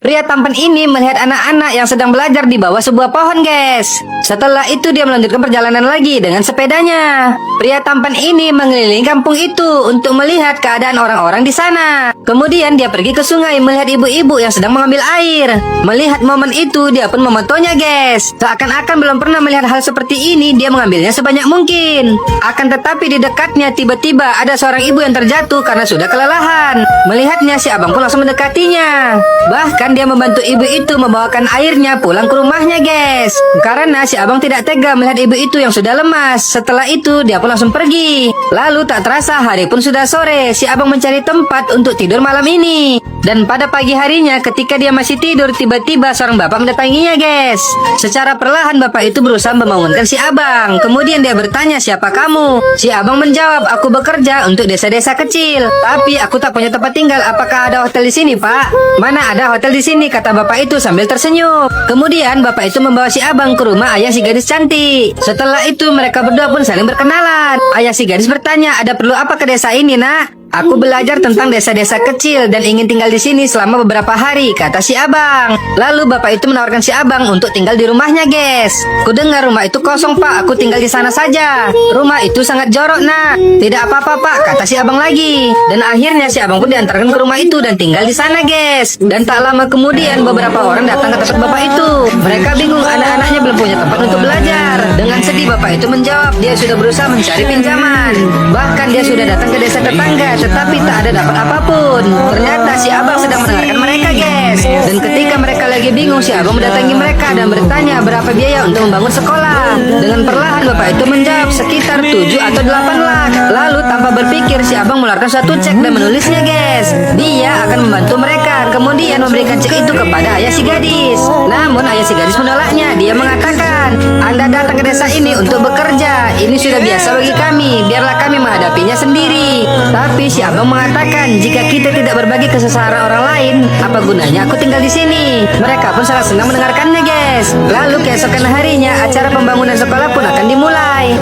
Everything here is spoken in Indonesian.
Pria tampan ini melihat anak-anak yang sedang belajar di bawah sebuah pohon, guys. Setelah itu dia melanjutkan perjalanan lagi dengan sepedanya. Pria tampan ini mengelilingi kampung itu untuk melihat keadaan orang-orang di sana. Kemudian dia pergi ke sungai melihat ibu-ibu yang sedang mengambil air. Melihat momen itu, dia pun memotonya, guys. Seakan-akan belum pernah melihat hal seperti ini, dia mengambilnya sebanyak mungkin. Akan tetapi di dekatnya tiba-tiba ada seorang ibu yang terjatuh karena sudah kelelahan. Melihatnya, si abang pun langsung mendekatinya. Bahkan dia membantu ibu itu membawakan airnya pulang ke rumahnya, guys. Karena si abang tidak tega melihat ibu itu yang sudah lemas. Setelah itu dia pun langsung pergi. Lalu tak terasa hari pun sudah sore. Si abang mencari tempat untuk tidur malam ini. Dan pada pagi harinya ketika dia masih tidur, tiba-tiba seorang bapak mendatanginya, guys. Secara perlahan bapak itu berusaha membangunkan si abang. Kemudian dia bertanya, "Siapa kamu?" Si abang menjawab, "Aku bekerja untuk desa-desa kecil. Tapi aku tak punya tempat tinggal. Apakah ada hotel di sini, Pak?" "Mana ada hotel di sini," kata bapak itu sambil tersenyum. Kemudian bapak itu membawa si abang ke rumah ayah si gadis cantik. Setelah itu mereka berdua pun saling berkenalan. Ayah si gadis bertanya, "Ada perlu apa ke desa ini, Nak?" "Aku belajar tentang desa-desa kecil dan ingin tinggal di sini selama beberapa hari," kata si abang. Lalu bapak itu menawarkan si abang untuk tinggal di rumahnya, guys. "Kudengar rumah itu kosong, Pak. Aku tinggal di sana saja. Rumah itu sangat jorok, Nak." "Tidak apa-apa, Pak," kata si abang lagi. Dan akhirnya si abang pun diantarkan ke rumah itu dan tinggal di sana, guys. Dan tak lama kemudian beberapa orang datang ke tempat bapak itu. Mereka bingung, anak-anaknya belum punya tempat untuk belajar. Dengan sedih bapak itu menjawab, dia sudah berusaha mencari pinjaman. Bahkan dia sudah datang ke desa tetangga, tetapi tak ada dapat apapun. Ternyata si abang sedang mendengarkan mereka, guys. Dan ketika mereka lagi bingung, si abang mendatangi mereka dan bertanya berapa biaya untuk membangun sekolah. Dengan perlahan bapak itu menjawab sekitar 7 atau 8 lakh. Lalu tanpa berpikir si abang mengeluarkan suatu cek dan menulisnya, guys. Dia akan membantu mereka, kemudian memberikan cek itu kepada ayah si gadis. Namun ayah si gadis menolaknya. Dia mengatakan, "Anda datang ke desa ini untuk bekerja. Ini sudah biasa bagi kami. Biarlah kami menghadapinya sendiri." Tapi si abang mengatakan, "Jika kita tidak berbagi kesesaran orang lain, apa gunanya aku tinggal di sini?" Mereka pun sangat senang mendengarkannya, guys. Lalu keesokan harinya acara pembangunan sekolah pun akan dimulai.